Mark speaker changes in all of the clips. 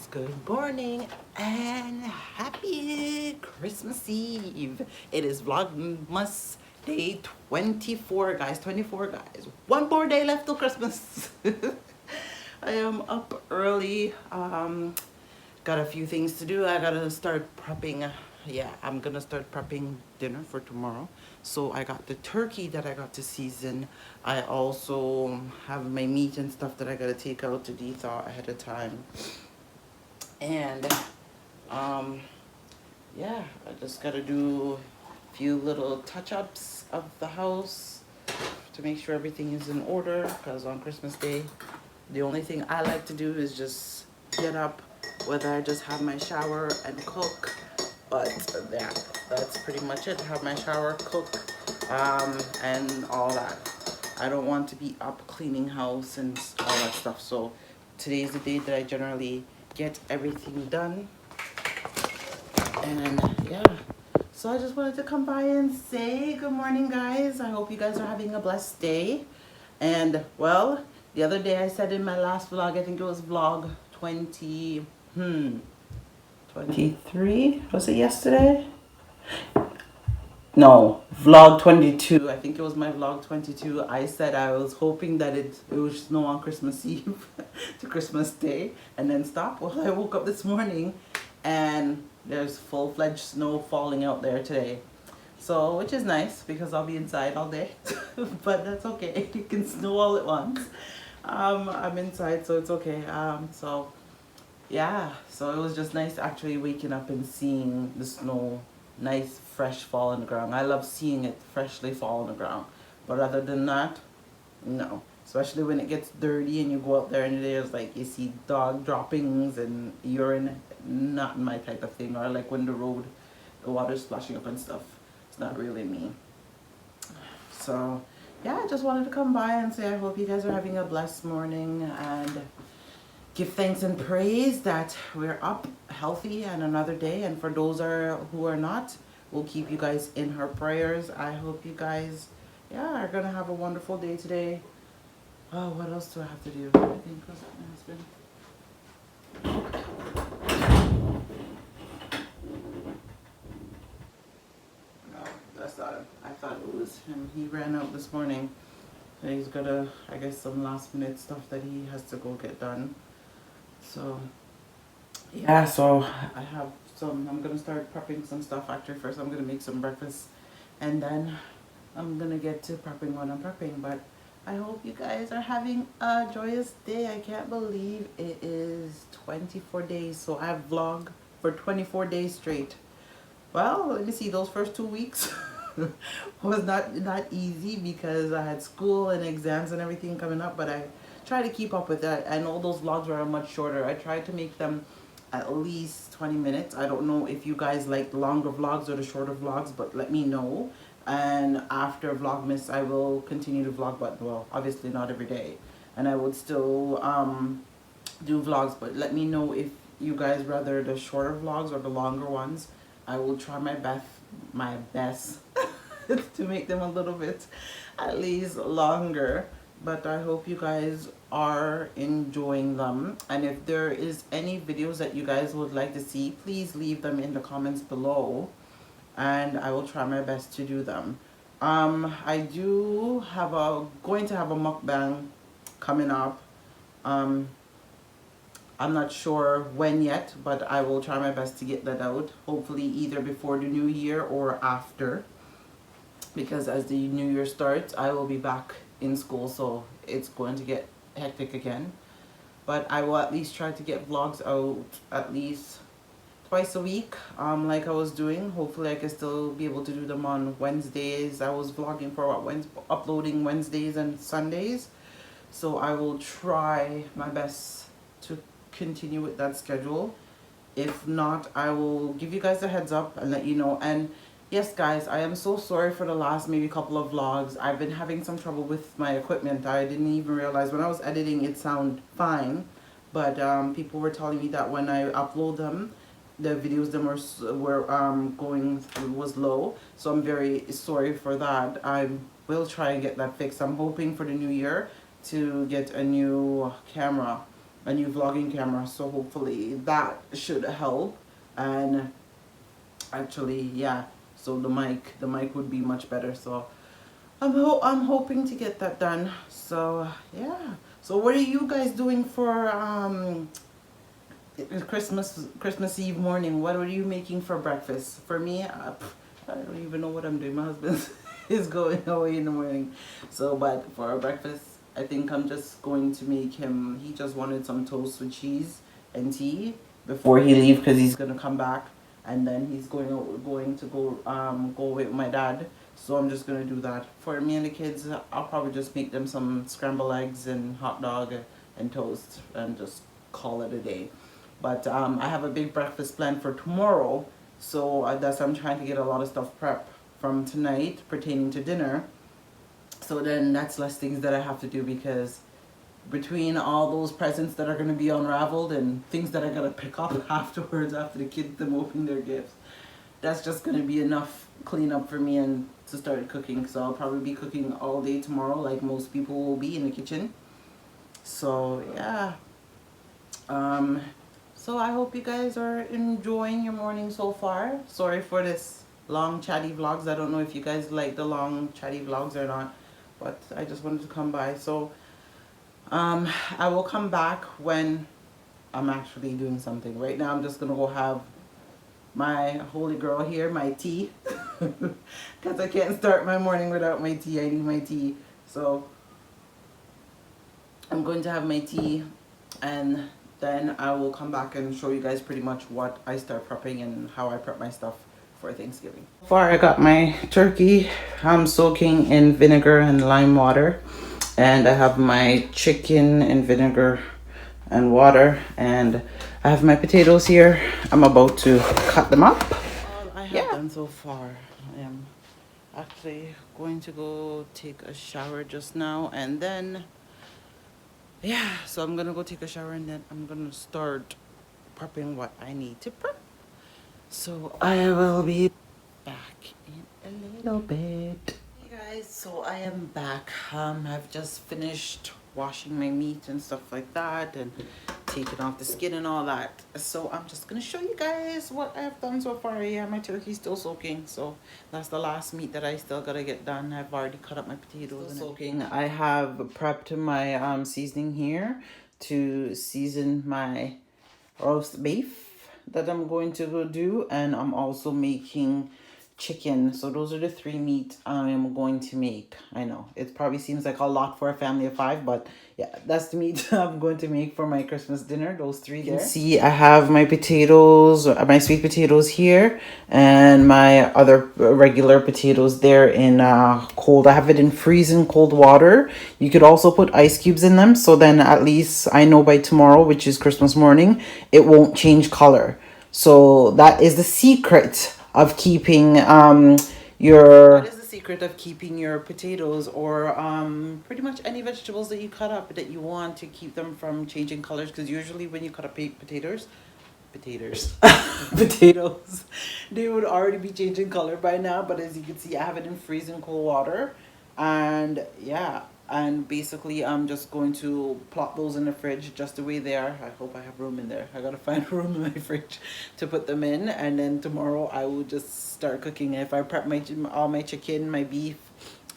Speaker 1: Good morning and happy Christmas Eve. It is Vlogmas day 24, guys. 24, guys. One more day left till Christmas. I am up early. Got a few things to do. I gotta start prepping. Yeah, I'm gonna start prepping dinner for tomorrow. So I got the turkey that I got to season. I also have my meat and stuff that I gotta take out to de-thaw ahead of time. And yeah, I just gotta do a few little touch-ups of the house to make sure everything is in order, because on Christmas Day the only thing I like to do is just get up, whether I just have my shower and cook. But yeah, that's pretty much it. Have my shower, cook, and all that. I don't want to be up cleaning house and all that stuff. So today is the day that I generally get everything done. And yeah, so I just wanted to come by and say good morning, guys. I hope you guys are having a blessed day. And well, the other day I said in my last vlog, I think it was vlog 23, was it yesterday? No, vlog 22. I think it was my vlog 22. I said I was hoping that it would snow on Christmas Eve to Christmas Day and then stop. Well, I woke up this morning and there's full-fledged snow falling out there today. So, which is nice because I'll be inside all day. But that's okay. It can snow all at once. I'm inside, so it's okay. So yeah, so it was just nice actually waking up and seeing the snow nice fresh fall on the ground. I love seeing it freshly fall on the ground, but other than that, no. Especially when it gets dirty and you go out there and there's like you see dog droppings and urine. Not my type of thing. Or like when the water's splashing up and stuff. It's not really me. So yeah, I just wanted to come by and say I hope you guys are having a blessed morning and give thanks and praise that we're up healthy and another day. And for those who are not, we'll keep you guys in her prayers. I hope you guys, yeah, are gonna have a wonderful day today. Oh, what else do I have to do? I think was my husband. No, that's not him. I thought it was him. He ran out this morning. And he's got I guess some last minute stuff that he has to go get done. So yeah, so I have I'm gonna start prepping some stuff. Actually, first I'm gonna make some breakfast and then I'm gonna get to prepping what I'm prepping. But I hope you guys are having a joyous day. I can't believe it is 24 days. So I've vlogged for 24 days straight. Well, let me see, those first 2 weeks was not easy because I had school and exams and everything coming up, but I try to keep up with that. I know those vlogs were much shorter. I tried to make them at least 20 minutes. I don't know if you guys like the longer vlogs or the shorter vlogs, but let me know. And after Vlogmas, I will continue to vlog, but well, obviously not every day. And I would still do vlogs, but let me know if you guys rather the shorter vlogs or the longer ones. I will try my best to make them a little bit at least longer. But I hope you guys are enjoying them. And if there is any videos that you guys would like to see, please leave them in the comments below and I will try my best to do them. I do have going to have a mukbang coming up. I'm not sure when yet, but I will try my best to get that out. Hopefully either before the new year or after. Because as the new year starts, I will be back in school, so it's going to get hectic again. But I will at least try to get vlogs out at least twice a week, like I was doing. Hopefully I can still be able to do them on Wednesdays. I was vlogging for uploading Wednesdays and Sundays. So I will try my best to continue with that schedule. If not, I will give you guys a heads up and let you know. And yes, guys, I am so sorry for the last maybe couple of vlogs. I've been having some trouble with my equipment. I didn't even realize when I was editing it sounded fine, but people were telling me that when I upload them, the videos was low. So I'm very sorry for that. I will try and get that fixed. I'm hoping for the new year to get a new camera a new vlogging camera, so hopefully that should help. And actually, yeah, so the mic would be much better. So I'm hoping to get that done. So yeah. So what are you guys doing for Christmas Eve morning? What are you making for breakfast? For me, I don't even know what I'm doing. My husband is going away in the morning. So, but for our breakfast, I think I'm just going to make him. He just wanted some toast with cheese and tea before he leave, because he's gonna come back, and then he's going to go away with my dad. So I'm just gonna do that for me and the kids. I'll probably just make them some scrambled eggs and hot dog and toast, and just call it a day. But I have a big breakfast planned for tomorrow, so I'm trying to get a lot of stuff prepped from tonight pertaining to dinner. So then that's less things that I have to do, because between all those presents that are going to be unraveled and things that I got to pick up afterwards after the kids them open their gifts, that's just going to be enough cleanup for me and to start cooking. So I'll probably be cooking all day tomorrow, like most people will be in the kitchen. So yeah. So I hope you guys are enjoying your morning so far. Sorry for this long chatty vlogs. I don't know if you guys like the long chatty vlogs or not, but I just wanted to come by. So I will come back when I'm actually doing something. Right now I'm just gonna go have my holy girl here, my tea, because I can't start my morning without my tea. I need my tea. So I'm going to have my tea, and then I will come back and show you guys pretty much what I start prepping and how I prep my stuff for Thanksgiving. So far I got my turkey. I'm soaking in vinegar and lime water, and I have my chicken in vinegar and water, and I have my potatoes here. I'm about to cut them up. All I have done so far, I am actually going to go take a shower just now, and then yeah, so I'm gonna go take a shower, and then I'm gonna start prepping what I need to prep. So I will be back in a little bit. Hey guys, so I am back. I've just finished washing my meat and stuff like that, and taking off the skin and all that. So I'm just gonna show you guys what I've done so far. Yeah, my turkey's still soaking, so that's the last meat that I still gotta get done. I've already cut up my potatoes and soaking. I have prepped my seasoning here to season my roast beef that I'm going to go do, and I'm also making chicken. So those are the 3 meat I am going to make. I know it probably seems like a lot for a family of 5, but yeah, that's the meat I'm going to make for my Christmas dinner. Those 3 there. You can see I have my potatoes, my sweet potatoes here, and my other regular potatoes there in cold. I have it in freezing cold water. You could also put ice cubes in them, so then at least I know by tomorrow, which is Christmas morning, it won't change color. So that is the secret of keeping your potatoes, or pretty much any vegetables that you cut up that you want to keep them from changing colors, because usually when you cut up potatoes potatoes, they would already be changing color by now. But as you can see, I have it in freezing cold water, and yeah, and basically I'm just going to plop those in the fridge just the way they are. I hope I have room in there. I gotta find room in my fridge to put them in, and then tomorrow I will just start cooking. If I prep all my chicken, my beef,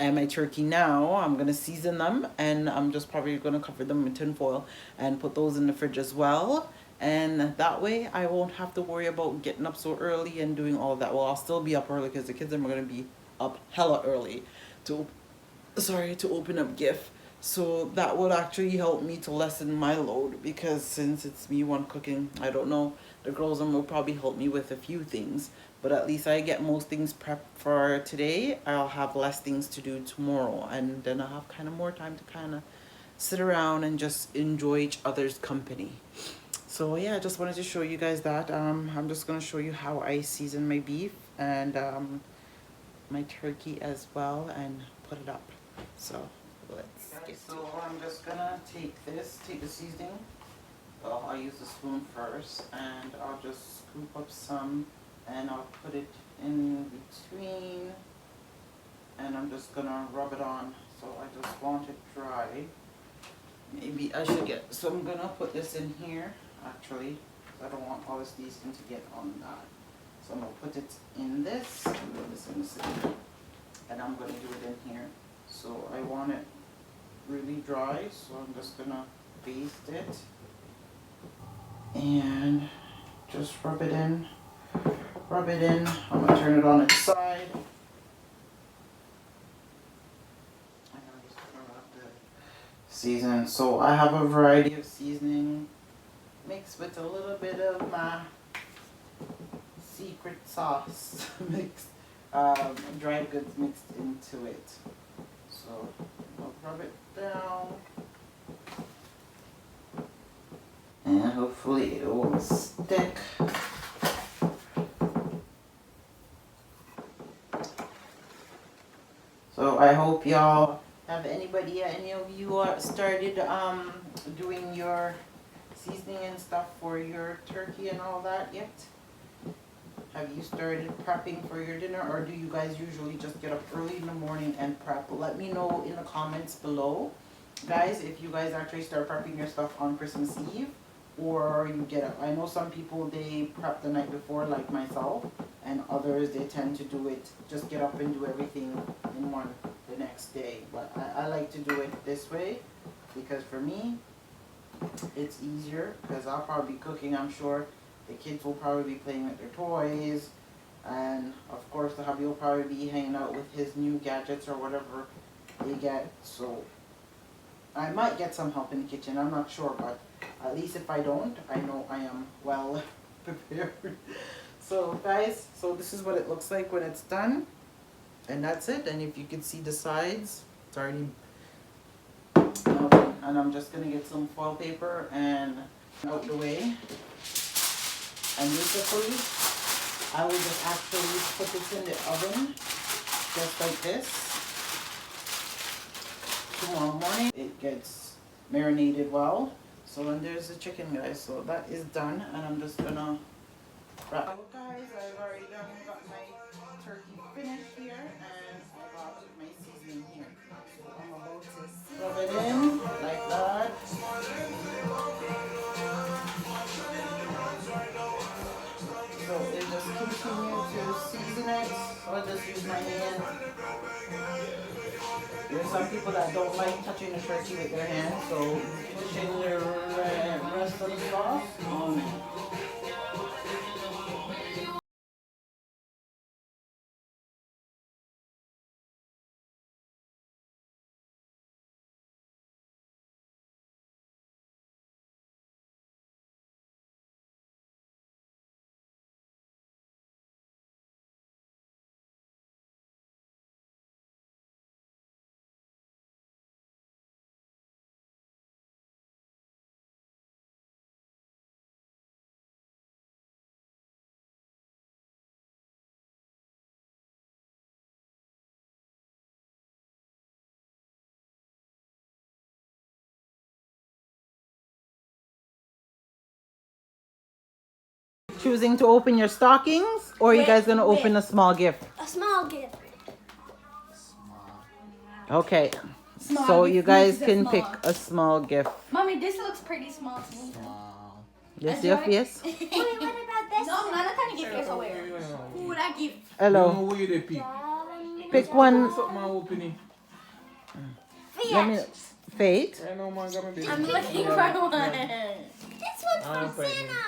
Speaker 1: and my turkey now, I'm gonna season them, and I'm just probably gonna cover them in tin foil and put those in the fridge as well. And that way I won't have to worry about getting up so early and doing all of that. Well, I'll still be up early because the kids are gonna be up hella early to open up gift. So that would actually help me to lessen my load, because since it's me one cooking, I don't know, the girls will probably help me with a few things, but at least I get most things prepped for today. I'll have less things to do tomorrow, and then I'll have kind of more time to kind of sit around and just enjoy each other's company. So yeah, I just wanted to show you guys that. I'm just gonna show you how I season my beef and my turkey as well, and put it up. So let's get to it. So I'm just gonna take the seasoning. Well, I'll use the spoon first, and I'll just scoop up some, and I'll put it in between, and I'm just gonna rub it on. So I just want it dry. maybe I should get, so I'm gonna put this in here actually. I don't want all of these to get on that. So I'm gonna put it in this, and put this in the center, and I'm gonna do it in here. So I want it really dry, so I'm just gonna baste it and just rub it in. Rub it in. I'm gonna turn it on its side. Season. So I have a variety of seasoning mixed with a little bit of my secret sauce mixed, dry goods mixed into it. So I'll rub it down, and hopefully it will stick. So I hope y'all have any of you started doing your seasoning and stuff for your turkey and all that yet? Have you started prepping for your dinner, or do you guys usually just get up early in the morning and prep? Let me know in the comments below, guys, if you guys actually start prepping your stuff on Christmas Eve, or you get up. I know some people, they prep the night before, like myself, and others, they tend to do it, just get up and do everything in one the next day. But I like to do it this way, because for me, it's easier, because I'll probably be cooking, I'm sure. The kids will probably be playing with their toys, and of course the hubby will probably be hanging out with his new gadgets or whatever they get. So I might get some help in the kitchen, I'm not sure, but at least if I don't, I know I am well prepared. So guys, so this is what it looks like when it's done, and that's it. And if you can see the sides, it's already melted. And I'm just gonna get some foil paper and out the way. And basically, I will just actually put this in the oven, just like this. Tomorrow morning, it gets marinated well. So then there's the chicken, guys. So that is done, and I'm just gonna wrap. So guys, I've already got my turkey finished here, and I got my seasoning here. So I'm about to rub it in like that. So it just continue to season it. So I just use my hand. There's some people that don't like touching the turkey with their hands, so push in the rest of the sauce. Choosing to open your stockings, or are you guys gonna open a small gift?
Speaker 2: A small gift.
Speaker 1: Okay.
Speaker 3: Small
Speaker 1: So
Speaker 3: gift
Speaker 1: you guys
Speaker 3: means
Speaker 1: can
Speaker 3: small.
Speaker 1: pick a small gift.
Speaker 3: Mommy, this looks pretty small to me.
Speaker 1: Yes, yes, yes.
Speaker 2: Wait, what about this?
Speaker 3: No, I'm not trying to give this away. Who would I give?
Speaker 1: Hello.
Speaker 2: Fiat.
Speaker 1: Pick one. Let me. Fate.
Speaker 3: I'm looking for one.
Speaker 2: This one's from Santa.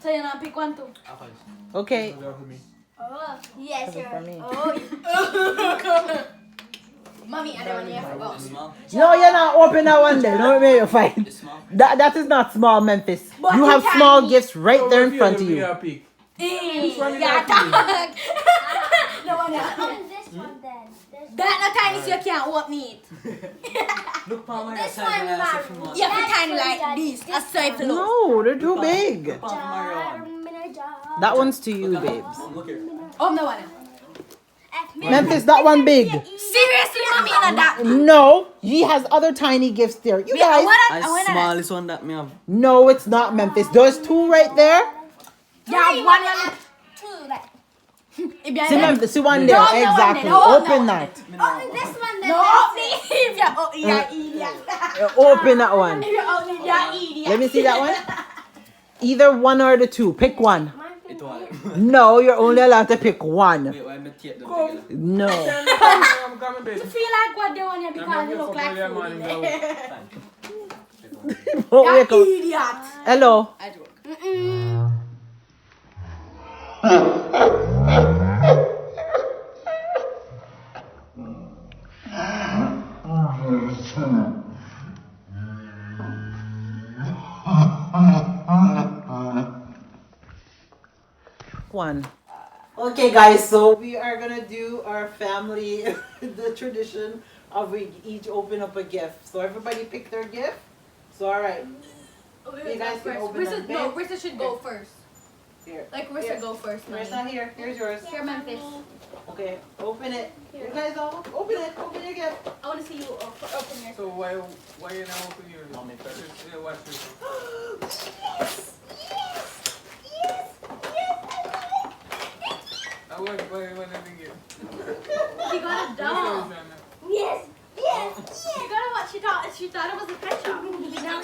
Speaker 3: So you know, pick one too.
Speaker 1: Okay.
Speaker 2: Oh, yes,
Speaker 1: For me.
Speaker 2: Oh,
Speaker 3: Mommy, I don't want to forgot.
Speaker 1: No, you're not open that one there. No, maybe you're fine. That is not small, Memphis.
Speaker 3: But
Speaker 1: You
Speaker 3: you
Speaker 1: have
Speaker 3: can
Speaker 1: small
Speaker 3: eat.
Speaker 1: gifts right there in front of you.
Speaker 3: Yeah, dog. No one else.
Speaker 2: this one then.
Speaker 3: That not tiny, so you can't open it.
Speaker 4: Look, Mama,
Speaker 2: This one, Mario.
Speaker 3: You have to kind of like this, a safe look.
Speaker 1: No, they're too big. That one's to you, babes.
Speaker 4: Look here.
Speaker 3: Oh, no one.
Speaker 1: Memphis, that one big.
Speaker 3: Seriously, mommy, not that.
Speaker 1: No, he has other tiny gifts there. You
Speaker 3: Yeah, I
Speaker 1: guys.
Speaker 3: want
Speaker 4: The
Speaker 3: that.
Speaker 4: smallest one that me have.
Speaker 1: No, it's not Memphis. There's two right there.
Speaker 3: Yeah, one.
Speaker 2: Two, like.
Speaker 1: See one there,
Speaker 3: No, no one
Speaker 1: exactly.
Speaker 3: there. No,
Speaker 1: Open
Speaker 3: no
Speaker 1: that.
Speaker 2: This one then.
Speaker 3: No, if you're ugly, you're idiot.
Speaker 1: Open that one.
Speaker 3: If you're ugly, you're idiot.
Speaker 1: Let me see that one. Either one or the two. Pick one.
Speaker 4: Ito wala.
Speaker 1: No, you're only allowed to pick one.
Speaker 4: Wait, why am I tape them together?
Speaker 1: No.
Speaker 3: You feel like what they want you because you look like food.
Speaker 1: Oh,
Speaker 3: You're
Speaker 1: wait, oh.
Speaker 3: idiot.
Speaker 1: Hello.
Speaker 3: I joke.
Speaker 1: One. Okay, guys, so we are gonna do our family the tradition of we each open up a gift. So everybody pick their gift. So all right, you guys can open them.
Speaker 3: No, Rissa should go first.
Speaker 1: Here.
Speaker 3: Like Rissa go first.
Speaker 1: Where's not here? Here's yours.
Speaker 3: Here, Memphis.
Speaker 1: Okay, open it. You guys all open it. Open your gift.
Speaker 3: I want to see you open yours.
Speaker 5: So why you not open yours?
Speaker 4: I'll make first.
Speaker 5: Yeah, watch this. Why let me get?
Speaker 3: She got a doll.
Speaker 2: Yes. Yes.
Speaker 3: She got a what? She thought it was a pet shop. No.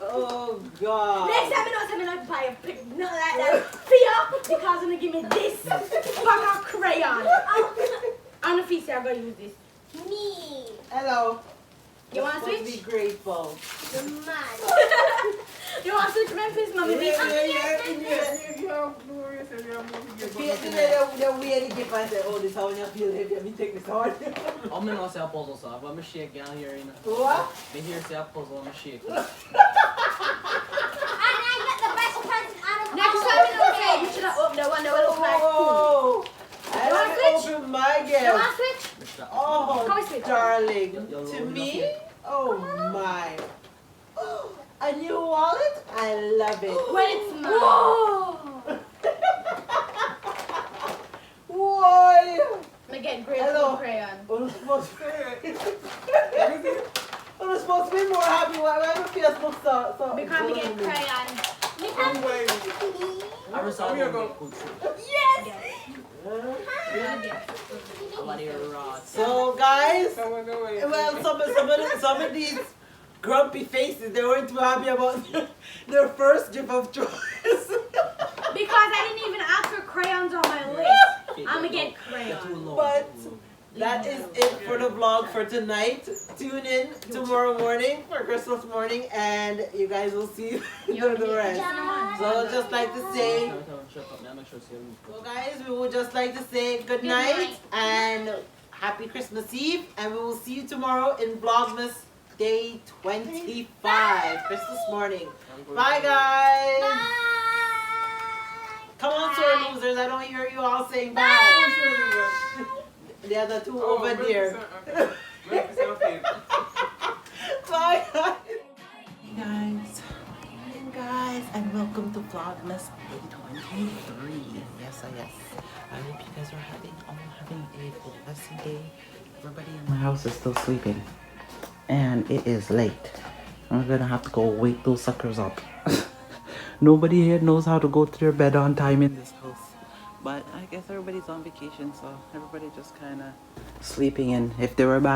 Speaker 1: Oh God.
Speaker 3: Next time I don't buy a pic, no like that. Fear because I'm gonna give me this fucking crayon. I'm the feast I'm gonna use this.
Speaker 2: Me.
Speaker 1: Hello.
Speaker 3: You want to
Speaker 1: Let's
Speaker 3: switch?
Speaker 1: Be grateful.
Speaker 2: The man.
Speaker 3: You want to switch Memphis, mommy?
Speaker 1: The way they give us oh, this how you feel if you take this hard.
Speaker 4: I'm gonna say a puzzle, so I'm gonna shake down here.
Speaker 1: What?
Speaker 4: Me here say a puzzle, I'm gonna shake.
Speaker 2: And I got the best present out of
Speaker 3: Next
Speaker 2: all
Speaker 3: time
Speaker 2: of
Speaker 3: you don't say,
Speaker 2: them.
Speaker 3: you should have opened the one that will look like food.
Speaker 1: Oh, I
Speaker 3: You want
Speaker 1: want
Speaker 3: to
Speaker 1: to open my
Speaker 3: You
Speaker 1: gift.
Speaker 3: want to switch?
Speaker 1: Oh,
Speaker 3: How is it?
Speaker 1: darling.
Speaker 4: You'll
Speaker 1: To
Speaker 4: open
Speaker 1: me?
Speaker 4: up
Speaker 1: Oh my. A new wallet? I love it.
Speaker 3: Well, it's mine.
Speaker 1: Whoa.
Speaker 3: I get great
Speaker 1: Hello.
Speaker 3: crayon.
Speaker 1: I'm supposed to be more happy. Why do I feel so
Speaker 3: Because we get crayon.
Speaker 4: I'm just
Speaker 5: Oh, yeah, go.
Speaker 1: So guys,
Speaker 5: Someone go away.
Speaker 1: well, some of these grumpy faces, they weren't too happy about their first gift of choice.
Speaker 3: Because I didn't even ask for crayons on my list. I'm gonna get crayon.
Speaker 1: But that is it for the vlog for tonight. Tune in tomorrow morning for Christmas morning, and you guys will see the rest. So I'd just like to say, so guys, we would just like to say good night and happy Christmas Eve, and we will see you tomorrow in Vlogmas Day 25, Christmas morning. Bye guys.
Speaker 2: Bye.
Speaker 1: Come on, sore losers. I don't hear you all saying bye. The other two
Speaker 5: Oh,
Speaker 1: over there. Bye guys. Hey guys, and welcome to Vlogmas Day 23. Yes, yes. I hope you guys are all having a blessed day. Everybody in my house is still sleeping, and it is late. I'm gonna have to go wake those suckers up. Nobody here knows how to go to their bed on time in this house. But I guess everybody's on vacation, so everybody just kind of sleeping in. If they were back